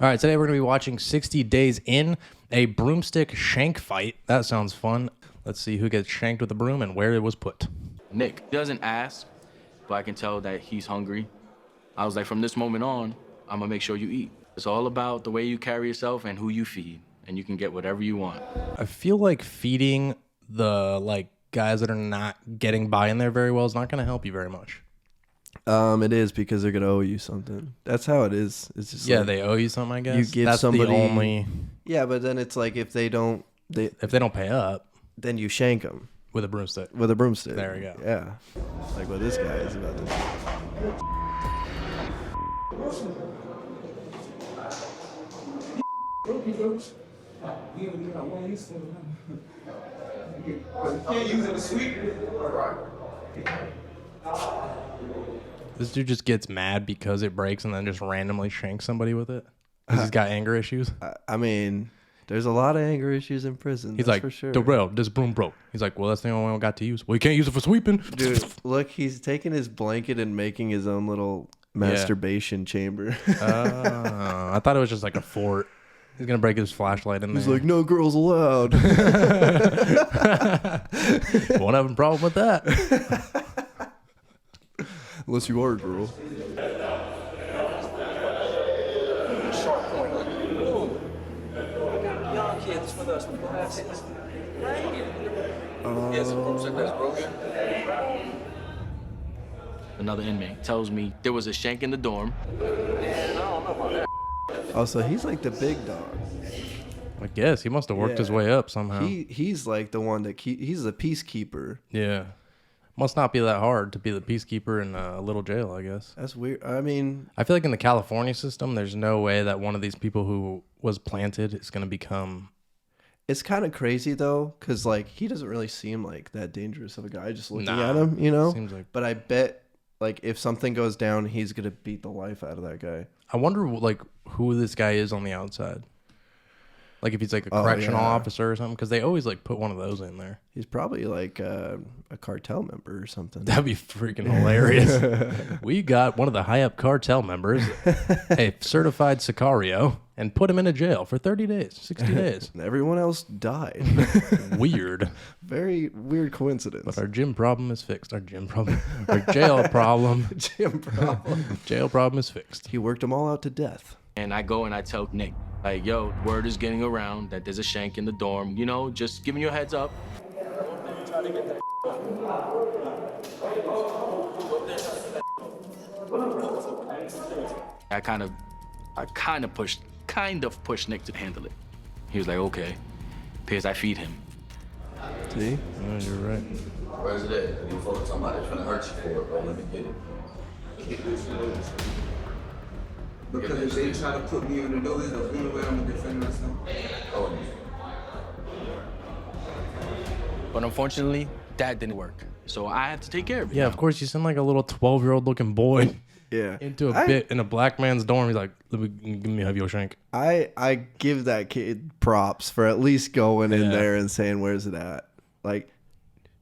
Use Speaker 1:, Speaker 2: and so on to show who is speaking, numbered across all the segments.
Speaker 1: All right, today we're going to be watching 60 Days In, a broomstick shank fight. That sounds fun. Let's see who gets shanked with a broom and where it was put.
Speaker 2: Nick doesn't ask, but I can tell that he's hungry. I was like, from this moment on, I'm going to make sure you eat. It's all about the way you carry yourself and who you feed, and you can get whatever you want.
Speaker 1: I feel like feeding the guys that are not getting by in there very well is not going to help you very much.
Speaker 3: It is because they're gonna owe you something. That's how it is. It's just
Speaker 1: they owe you something. I guess
Speaker 3: you give
Speaker 1: that's
Speaker 3: somebody
Speaker 1: the only.
Speaker 3: Yeah, but then it's like if they don't
Speaker 1: pay up,
Speaker 3: then you shank them
Speaker 1: with a broomstick.
Speaker 3: with a broomstick.
Speaker 1: There we go.
Speaker 3: Yeah, like what this guy is about to do.
Speaker 1: This dude just gets mad because it breaks and then just randomly shanks somebody with it. He's got anger issues.
Speaker 3: I mean, there's a lot of anger issues in prison.
Speaker 1: He's
Speaker 3: that's
Speaker 1: like,
Speaker 3: for sure.
Speaker 1: Darrell, this broom broke. He's like, well, that's the only one I got to use. Well, you can't use it for sweeping.
Speaker 3: Dude, look, he's taking his blanket and making his own little masturbation chamber.
Speaker 1: I thought it was just like a fort. He's going to break his flashlight in there.
Speaker 3: He's like, no girls allowed.
Speaker 1: Won't have a problem with that.
Speaker 3: Unless you are a girl.
Speaker 4: Young kids with us.
Speaker 2: Another inmate tells me there was a shank in the dorm.
Speaker 3: Oh, so he's like the big dog.
Speaker 1: I guess he must have worked his way up somehow.
Speaker 3: He's like the one that he's the peacekeeper.
Speaker 1: Yeah. Must not be that hard to be the peacekeeper in a little jail, I guess.
Speaker 3: That's weird. I mean,
Speaker 1: I feel like in the California system, there's no way that one of these people who was planted is going to become...
Speaker 3: it's kind of crazy, though, because, like, he doesn't really seem like that dangerous of a guy just looking at him, you know?
Speaker 1: Seems like...
Speaker 3: But I bet, like, if something goes down, he's going to beat the life out of that guy.
Speaker 1: I wonder, like, who this guy is on the outside. Like, if he's, like, a correctional officer or something. Because they always, like, put one of those in there.
Speaker 3: He's probably, like, a cartel member or something.
Speaker 1: That'd be freaking hilarious. We got one of the high-up cartel members, a certified Sicario, and put him in a jail for 30 days, 60 days.
Speaker 3: And everyone else died.
Speaker 1: Weird.
Speaker 3: Very weird coincidence.
Speaker 1: But our gym problem is fixed. Our jail problem. Jail problem is fixed.
Speaker 3: He worked them all out to death.
Speaker 2: And I go and I tell Nick, like, yo, word is getting around that there's a shank in the dorm. You know, just giving you a heads up. I kind of pushed Nick to handle it. He was like, okay, because I feed him.
Speaker 3: See?
Speaker 1: Oh, you're right.
Speaker 5: Where's it at? You focus on somebody trying to hurt you for it, bro. Let me get it.
Speaker 6: Because if they try to put me in the door, there's the only way I'm gonna defend myself.
Speaker 5: Oh,
Speaker 2: But unfortunately, that didn't work. So I had to take care of it.
Speaker 1: Yeah, of course. You send like a little 12-year-old looking boy into a bit in a black man's dorm. He's like, give me a shank.
Speaker 3: I give that kid props for at least going in there and saying, where's it at? Like,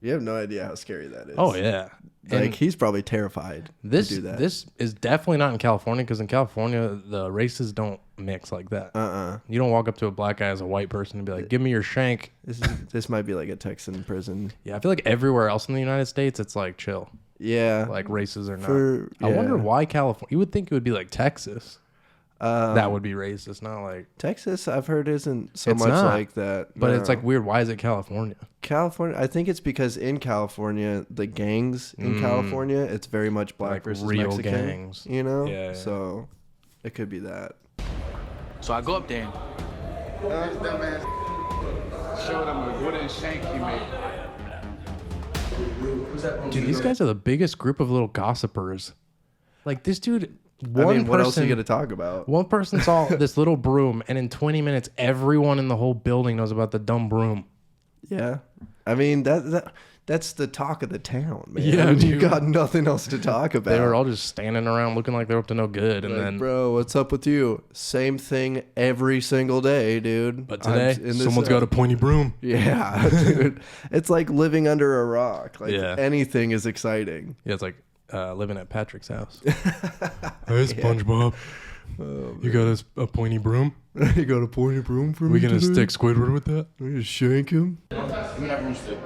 Speaker 3: you have no idea how scary that is.
Speaker 1: Oh, yeah.
Speaker 3: Like,
Speaker 1: And
Speaker 3: he's probably terrified to do that.
Speaker 1: This is definitely not in California, because in California, the races don't mix like that. You don't walk up to a black guy as a white person and be like, give me your shank.
Speaker 3: This might be like a Texan prison.
Speaker 1: Yeah, I feel like everywhere else in the United States, it's like chill.
Speaker 3: Yeah.
Speaker 1: Like races are not.
Speaker 3: Yeah.
Speaker 1: I wonder why California. You would think it would be like Texas. That would be racist, not like
Speaker 3: Texas, I've heard, isn't so
Speaker 1: It's
Speaker 3: much
Speaker 1: not.
Speaker 3: like that.
Speaker 1: But
Speaker 3: No.
Speaker 1: it's like weird. Why is it California?
Speaker 3: California, I think it's because in California, the gangs in California, it's very much black
Speaker 1: Like
Speaker 3: versus
Speaker 1: real
Speaker 3: Mexican.
Speaker 1: gangs.
Speaker 3: You know?
Speaker 1: Yeah.
Speaker 3: So it could be that.
Speaker 2: So I go up there.
Speaker 6: This dumbass showed him a wooden shank he made.
Speaker 1: Dude, these guys are the biggest group of little gossipers. Like this dude.
Speaker 3: What else are you going to talk about?
Speaker 1: One person saw this little broom, and in 20 minutes, everyone in the whole building knows about the dumb broom.
Speaker 3: Yeah. I mean, that's the talk of the town, man.
Speaker 1: Yeah,
Speaker 3: You
Speaker 1: dude.
Speaker 3: got nothing else to talk about.
Speaker 1: They were all just standing around looking like they're up to no good. And
Speaker 3: like,
Speaker 1: then,
Speaker 3: bro, what's up with you? Same thing every single day, dude.
Speaker 1: but today,
Speaker 3: in this-
Speaker 1: someone's got a pointy broom.
Speaker 3: Yeah, dude. It's like living under a rock. Like anything is exciting.
Speaker 1: Yeah, it's like living at Patrick's house. Hey, SpongeBob. You got a pointy broom?
Speaker 3: You got a pointy broom for me?
Speaker 1: We gonna
Speaker 3: today?
Speaker 1: stick Squidward with that?
Speaker 3: We gonna shank him?
Speaker 2: Give me that broomstick.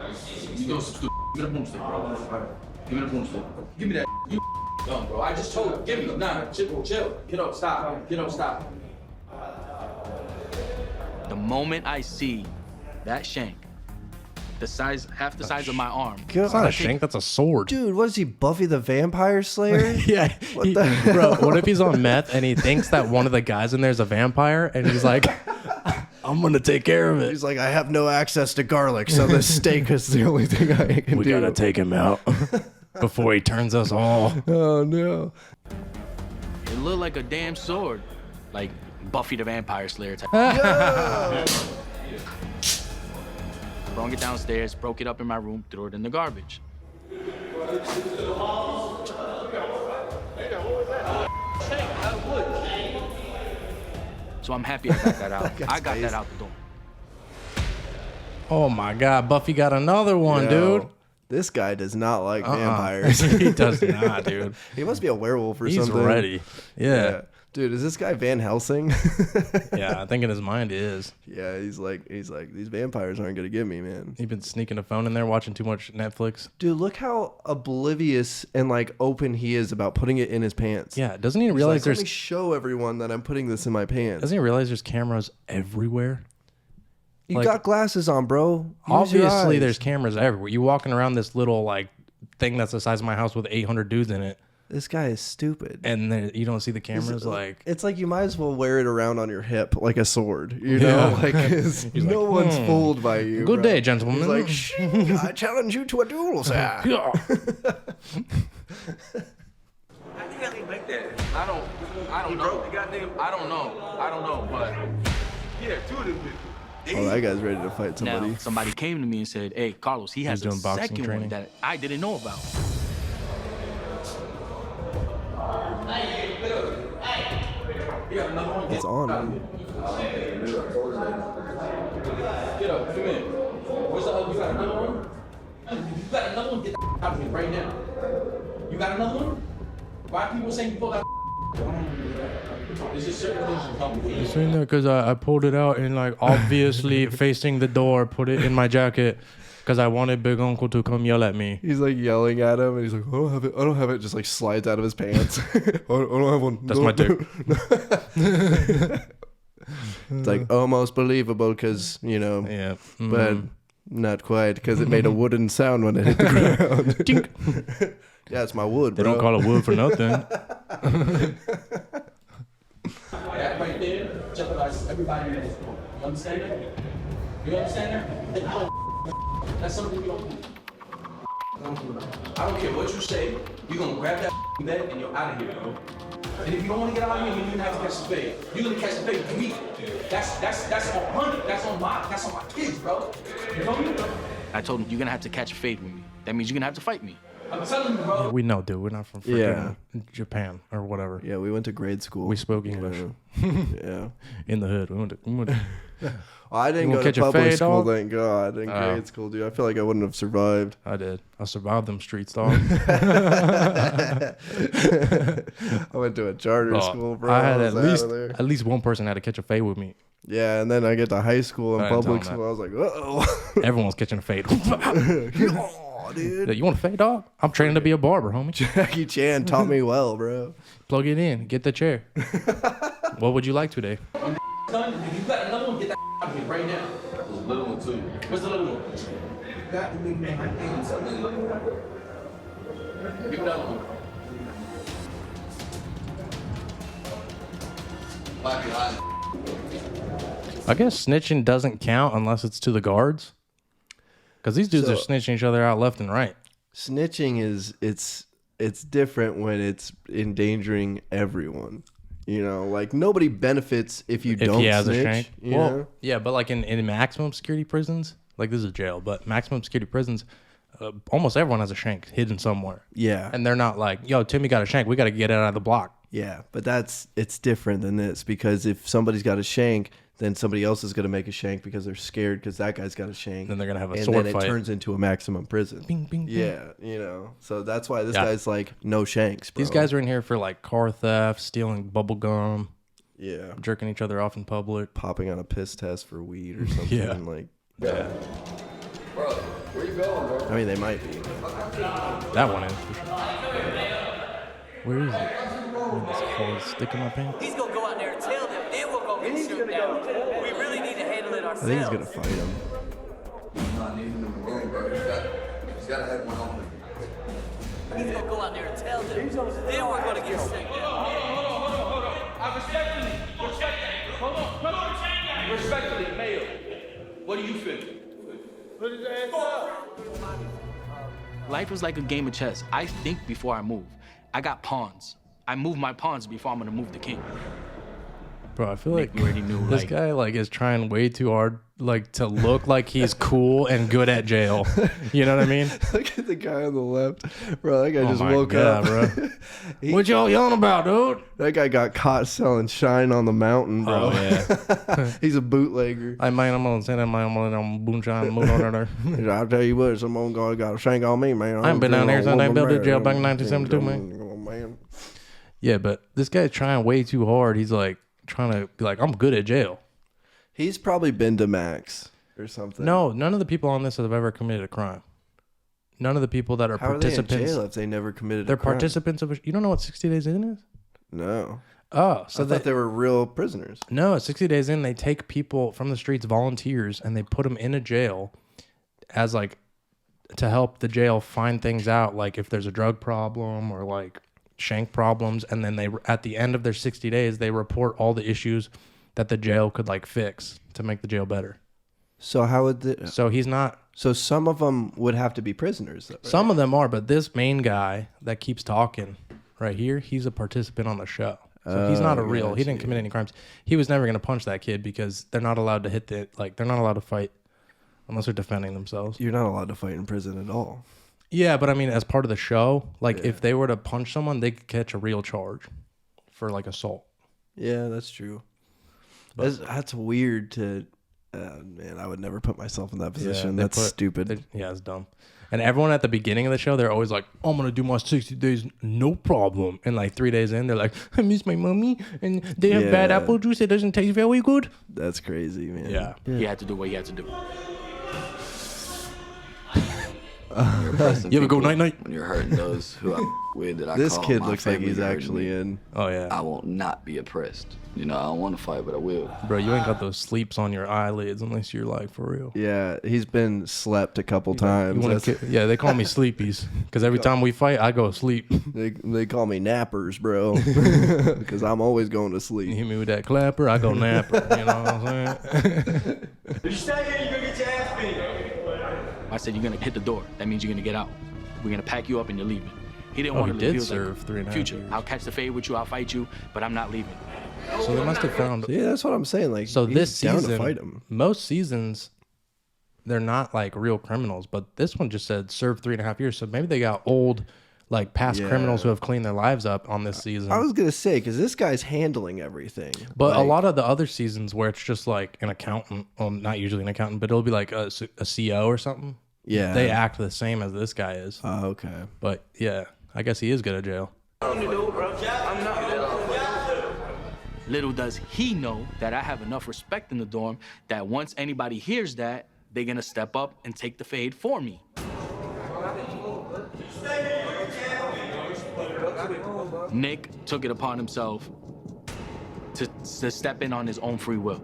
Speaker 2: You go stupid. Give me the broomstick, bro. Give me the broomstick. Give me that. You dumb, bro. I just told you. Give me. Nah, chill. Get up, stop. Get up, stop. The moment I see that shank, the size, half the size of my arm.
Speaker 1: That's not a shank, that's a sword.
Speaker 3: Dude, what is he, Buffy the Vampire Slayer?
Speaker 1: Yeah. Bro, what if he's on meth and he thinks that one of the guys in there is a vampire and he's like, I'm gonna take care of it.
Speaker 3: He's like, I have no access to garlic, so this steak is the only thing I can
Speaker 1: We
Speaker 3: do.
Speaker 1: gotta take him out before he turns us all.
Speaker 3: Oh, no.
Speaker 2: It looked like a damn sword. Like Buffy the Vampire Slayer type. Brought it downstairs, broke it up in my room, threw it in the garbage. So I'm happy I got that out. I got that out the door.
Speaker 1: Oh my God, Buffy got another one, dude.
Speaker 3: This guy does not like vampires.
Speaker 1: He does not, dude.
Speaker 3: He must be a werewolf or
Speaker 1: He's
Speaker 3: something.
Speaker 1: ready. Yeah.
Speaker 3: Dude, is this guy Van Helsing?
Speaker 1: Yeah, I think in his mind he is.
Speaker 3: Yeah, he's like, these vampires aren't gonna get me, man.
Speaker 1: He's been sneaking a phone in there, watching too much Netflix.
Speaker 3: Dude, look how oblivious and like open he is about putting it in his pants.
Speaker 1: Yeah, doesn't he
Speaker 3: He's
Speaker 1: realize
Speaker 3: like, let
Speaker 1: there's
Speaker 3: me show everyone that I'm putting this in my pants.
Speaker 1: doesn't he realize there's cameras everywhere?
Speaker 3: You
Speaker 1: like,
Speaker 3: got glasses on, bro. Use your
Speaker 1: Obviously,
Speaker 3: eyes.
Speaker 1: there's cameras everywhere. You walking around this little like thing that's the size of my house with 800 dudes in it,
Speaker 3: This guy is stupid.
Speaker 1: and then you don't see the cameras. Like,
Speaker 3: It's like you might as well wear it around on your hip like a sword. You know, like no one's fooled by you.
Speaker 1: good
Speaker 3: bro.
Speaker 1: day, gentlemen.
Speaker 3: He's like, "Shh, I challenge you to a duel, sir.
Speaker 2: I think I like that. I don't know. I don't know, but yeah, two of them.
Speaker 3: Oh, that guy's ready to fight somebody.
Speaker 2: Now, somebody came to me and said, hey, Carlos, he has a
Speaker 1: doing boxing
Speaker 2: second
Speaker 1: training.
Speaker 2: one that I didn't know about.
Speaker 3: It's on.
Speaker 2: Get up, come in. Where's the other? You got another one? You got another one? Get the out of here right now. You got another one? Why are people saying you pulled out? There's just certain things you come with.
Speaker 1: It's in there because I pulled it out and like obviously facing the door, put it in my jacket because I wanted Big Uncle to come yell at me.
Speaker 3: He's like yelling at him, and he's like, I don't have it. I don't have it. Just like slides out of his pants. I don't have one.
Speaker 1: That's my dick.
Speaker 3: It's like almost believable because, you know,
Speaker 1: Yeah.
Speaker 3: but not quite because it made a wooden sound when it hit the ground.
Speaker 1: Tink.
Speaker 3: Yeah, it's my wood,
Speaker 1: They
Speaker 3: bro.
Speaker 1: don't call it wood for nothing.
Speaker 2: That right there, jeopardize everybody in this room. You understand that? You understand that? That's something you don't do. I don't care what you say. You're gonna grab that bed and you're out of here, bro. And if you don't want to get out of here, you're gonna have to catch the fade. You're gonna catch the fade with me. That's on honey. That's on my kids, bro. You know me? I told him you're gonna have to catch a fade with me. That means you're gonna have to fight me. I'm telling you, bro.
Speaker 1: We know, dude. We're not from freaking Japan or whatever.
Speaker 3: Yeah, we went to grade school.
Speaker 1: We spoke English
Speaker 3: Yeah.
Speaker 1: in the hood. We went to
Speaker 3: Well, I didn't
Speaker 1: You
Speaker 3: go
Speaker 1: gonna
Speaker 3: to
Speaker 1: catch a
Speaker 3: public
Speaker 1: fade,
Speaker 3: school,
Speaker 1: dog?
Speaker 3: thank God. In grade school, dude. I feel like I wouldn't have survived.
Speaker 1: I did. I survived them streets, dog.
Speaker 3: I went to a charter school, bro.
Speaker 1: I had
Speaker 3: was out of there.
Speaker 1: at least one person had to catch a fade with me.
Speaker 3: Yeah, and then I get to high school and
Speaker 1: I didn't tell
Speaker 3: public
Speaker 1: him
Speaker 3: school. I was like, uh-oh.
Speaker 1: Everyone's catching a fade.
Speaker 3: Oh, dude.
Speaker 1: You want a fade, dog? I'm training to be a barber, homie.
Speaker 3: Jackie Chan taught me well, bro.
Speaker 1: Plug it in. Get the chair. What would you like today?
Speaker 2: Son, if you got another one, get that out of here right now.
Speaker 5: There's a little one too.
Speaker 2: Where's the little one?
Speaker 6: Got to make me my hands.
Speaker 2: Give me the other one.
Speaker 5: Might be hot.
Speaker 1: I guess snitching doesn't count unless it's to the guards. Because these dudes
Speaker 3: So-
Speaker 1: are snitching each other out left and right.
Speaker 3: Snitching is it's different when it's endangering everyone. You know, like nobody benefits if you
Speaker 1: If
Speaker 3: don't
Speaker 1: he has
Speaker 3: snitch.
Speaker 1: a shank.
Speaker 3: You
Speaker 1: Well,
Speaker 3: know?
Speaker 1: yeah, but like in maximum security prisons, like this is jail, but maximum security prisons, almost everyone has a shank hidden somewhere.
Speaker 3: Yeah.
Speaker 1: And they're not like, yo, Timmy got a shank. We got to get it out of the block.
Speaker 3: Yeah, but it's different than this because if somebody's got a shank, then somebody else is going to make a shank because they're scared because that guy's got a shank.
Speaker 1: Then they're gonna have a
Speaker 3: and
Speaker 1: sword
Speaker 3: then
Speaker 1: fight.
Speaker 3: it turns into a maximum prison.
Speaker 1: Bing, bing, bing.
Speaker 3: Yeah, you know. So that's why this
Speaker 1: Yeah.
Speaker 3: guy's like no shanks, bro.
Speaker 1: These guys are in here for like car theft, stealing bubble gum.
Speaker 3: Yeah.
Speaker 1: jerking each other off in public.
Speaker 3: Popping on a piss test for weed or something.
Speaker 1: Yeah.
Speaker 3: Like,
Speaker 1: Yeah,
Speaker 5: Bro, where you going, bro?
Speaker 3: I mean, they might be.
Speaker 1: that one is for sure. Where is it? Oh, this hole stick in my pants.
Speaker 4: He's gonna go out there and tell them, then we'll go get shoot down. We really need to handle it
Speaker 3: I
Speaker 4: ourselves.
Speaker 3: think he's gonna fight him.
Speaker 5: He's not needing him in the room, bro. He's got to have one on him.
Speaker 4: He's gonna go out there and tell them, then we're gonna get shoot down.
Speaker 2: Respectfully, Mayor, what do you feel?
Speaker 7: Life is like a game of chess. I think before I move. I got pawns. I move my pawns before I'm gonna move the king.
Speaker 1: Bro, I feel like
Speaker 7: You already knew,
Speaker 1: this
Speaker 7: like-
Speaker 1: guy like is trying way too hard like to look like he's cool and good at jail. You know what I mean?
Speaker 3: Look at the guy on the left. Bro, that guy just
Speaker 1: my
Speaker 3: woke
Speaker 1: God,
Speaker 3: up.
Speaker 1: bro.
Speaker 3: He-
Speaker 1: What y'all yelling about, dude?
Speaker 3: That guy got caught selling shine on the mountain, bro.
Speaker 1: Oh yeah.
Speaker 3: He's a bootlegger.
Speaker 1: I might I'm gonna say that my moonshine moon on there.
Speaker 3: I'll tell you what, someone got a shank on me, man.
Speaker 1: I ain't been down here since they built this jail back in
Speaker 3: 1972,
Speaker 1: 1972,
Speaker 3: man.
Speaker 1: Yeah, but this guy's trying way too hard. He's like trying to be like, I'm good at jail.
Speaker 3: He's probably been to Max or something.
Speaker 1: No, none of the people on this have ever committed a crime. None of the people that are
Speaker 3: How are they in
Speaker 1: participants.
Speaker 3: jail if they never committed
Speaker 1: They're
Speaker 3: a crime?
Speaker 1: participants of. You don't know what 60 days in is?
Speaker 3: No.
Speaker 1: Oh, so
Speaker 3: I thought they were real prisoners.
Speaker 1: No, 60 days in, they take people from the streets, volunteers, and they put them in a jail as like to help the jail find things out, like if there's a drug problem or like shank problems, and then they at the end of their 60 days they report all the issues that the jail could like fix to make the jail better.
Speaker 3: So how would the,
Speaker 1: So he's not.
Speaker 3: so some of them would have to be prisoners, though, right?
Speaker 1: Some of them are, but this main guy that keeps talking right here, he's a participant on the show. So he's not a real. He didn't commit any crimes. He was never going to punch that kid because they're not allowed to hit the like. They're not allowed to fight unless they're defending themselves.
Speaker 3: You're not allowed to fight in prison at all.
Speaker 1: Yeah, but I mean, as part of the show, like if they were to punch someone, they could catch a real charge for like assault.
Speaker 3: Yeah, that's true. That's weird to. Man, I would never put myself in that position.
Speaker 1: they
Speaker 3: That's
Speaker 1: put-
Speaker 3: stupid.
Speaker 1: Yeah, it's dumb. And everyone at the beginning of the show, they're always like, I'm going to do my 60 days, no problem. And like 3 days in, they're like, I miss my mommy. And they have bad
Speaker 3: Yeah.
Speaker 1: apple juice. It doesn't taste very good.
Speaker 3: That's crazy, man.
Speaker 1: Yeah.
Speaker 7: He had to do what he had to do.
Speaker 5: You're oppressing
Speaker 1: You ever go
Speaker 5: people
Speaker 1: night-night?
Speaker 5: When you're hurting those who I'm with that I
Speaker 3: This
Speaker 5: call
Speaker 3: kid
Speaker 5: my
Speaker 3: looks like
Speaker 5: family
Speaker 3: he's
Speaker 5: hurting
Speaker 3: actually
Speaker 5: me.
Speaker 3: in.
Speaker 1: Oh, yeah.
Speaker 5: I will not be oppressed. You know, I don't want to fight, but I will.
Speaker 1: Bro, you ain't got those sleeps on your eyelids unless you're like for real.
Speaker 3: Yeah, he's been slept a couple times.
Speaker 1: You wanna
Speaker 3: That's-
Speaker 1: yeah, they call me sleepies because every time we fight, I go to sleep.
Speaker 3: they call me nappers, bro, because I'm always going to
Speaker 1: You
Speaker 3: sleep.
Speaker 1: hit me with that clapper, I go napper. You know what I'm saying?
Speaker 2: If you stay here, you're gonna get your ass beat.
Speaker 7: I said, you're gonna hit the door. That means you're gonna get out. We're gonna pack you up and you're leaving. He didn't
Speaker 1: Oh,
Speaker 7: want
Speaker 1: he
Speaker 7: to leave.
Speaker 1: did
Speaker 7: Was like,
Speaker 1: serve 3.5
Speaker 7: Future,
Speaker 1: years.
Speaker 7: I'll catch the fade with you. I'll fight you, but I'm not leaving.
Speaker 1: So they must have found.
Speaker 3: Yeah, that's what I'm saying. Like,
Speaker 1: So
Speaker 3: he's
Speaker 1: this
Speaker 3: down
Speaker 1: season,
Speaker 3: to fight him.
Speaker 1: most seasons, they're not like real criminals, but this one just said serve 3.5 years. So maybe they got old, like past
Speaker 3: Yeah.
Speaker 1: criminals who have cleaned their lives up on this season.
Speaker 3: I was gonna say because this guy's handling everything.
Speaker 1: But a
Speaker 3: Like,
Speaker 1: lot of the other seasons where it's just like an accountant, well, not usually an accountant, but it'll be like a CO or something.
Speaker 3: Yeah,
Speaker 1: They act the same as this guy is.
Speaker 3: okay.
Speaker 1: But yeah, I guess he is good at jail.
Speaker 7: Little does he know that I have enough respect in the dorm that once anybody hears that, they're gonna step up and take the fade for me. Nick took it upon himself to step in on his own free will.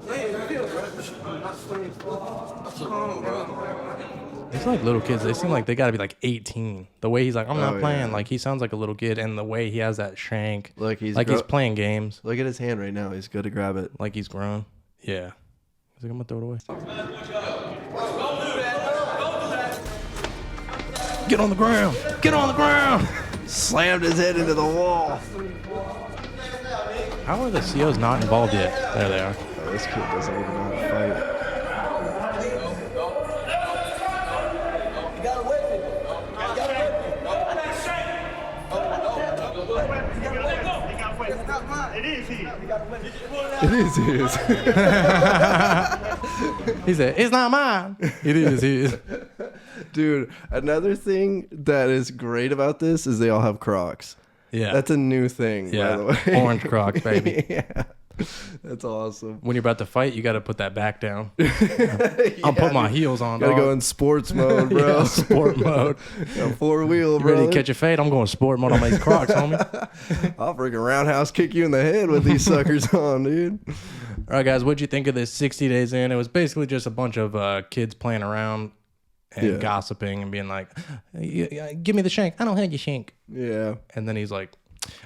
Speaker 1: It's like little kids. They seem like they got to be like 18. The way he's like, I'm not
Speaker 3: Oh,
Speaker 1: playing.
Speaker 3: yeah.
Speaker 1: Like he sounds like a little kid, and the way he has that shank,
Speaker 3: Look, he's
Speaker 1: like he's playing games,
Speaker 3: Look at his hand right now. He's good to grab it.
Speaker 1: like he's grown. Yeah. He's like, I'm gonna throw it away. Get on the ground. Get on the ground.
Speaker 3: Slammed his head into the wall.
Speaker 1: How are the COs not involved yet? There they are.
Speaker 3: Oh, this kid doesn't even know how to fight. It is his.
Speaker 1: He said, it's not mine. It is his.
Speaker 3: Dude, another thing that is great about this is they all have Crocs.
Speaker 1: Yeah.
Speaker 3: That's a new thing,
Speaker 1: Yeah.
Speaker 3: by the way.
Speaker 1: Orange Crocs, baby.
Speaker 3: Yeah. That's awesome.
Speaker 1: When you're about to fight, you got to put that back down. I'll put my heels on.
Speaker 3: Gotta
Speaker 1: dog.
Speaker 3: go in sports mode, bro.
Speaker 1: Yeah, sport mode.
Speaker 3: Four wheel,
Speaker 1: You
Speaker 3: bro.
Speaker 1: ready to catch a fade? I'm going sport mode on these Crocs, homie.
Speaker 3: I'll freaking roundhouse kick you in the head with these suckers on, dude.
Speaker 1: All right, guys, what'd you think of this 60 Days In? It was basically just a bunch of kids playing around and gossiping and being like, give me the shank. I don't have your shank.
Speaker 3: Yeah.
Speaker 1: And then he's like,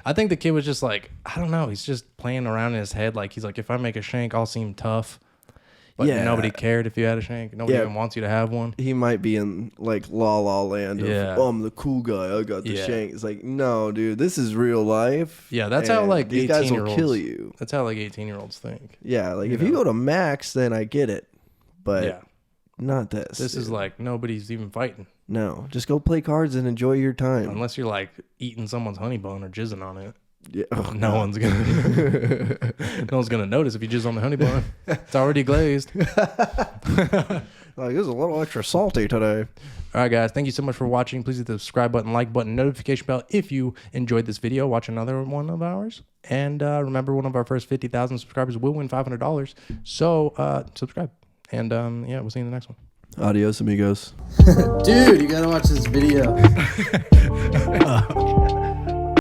Speaker 1: I think the kid was just like, I don't know. He's just playing around in his head. Like, he's like, if I make a shank, I'll seem tough. But nobody cared if you had a shank. Nobody even wants you to have one.
Speaker 3: He might be in like La La Land. Oh, I'm the cool guy. I got the shank. It's like, no, dude, this is real life.
Speaker 1: Yeah, that's how like
Speaker 3: these
Speaker 1: 18
Speaker 3: guys
Speaker 1: year
Speaker 3: will
Speaker 1: olds
Speaker 3: kill you.
Speaker 1: That's how like 18-year-olds think.
Speaker 3: Yeah, like if you go to Max, then I get it. But
Speaker 1: Yeah.
Speaker 3: not this.
Speaker 1: This is like nobody's even fighting.
Speaker 3: No, just go play cards and enjoy your time.
Speaker 1: Unless you're like eating someone's honey bun or jizzing on it.
Speaker 3: Yeah. Oh,
Speaker 1: No one's gonna notice if you jizz on the honey bun. It's already glazed.
Speaker 3: Like, this is a little extra salty today.
Speaker 1: All right, guys. Thank you so much for watching. Please hit the subscribe button, like button, notification bell if you enjoyed this video. Watch another one of ours. And remember, one of our first 50,000 subscribers will win $500. So subscribe. And yeah, we'll see you in the next one.
Speaker 3: Adios, amigos.
Speaker 8: Dude, you gotta watch this video.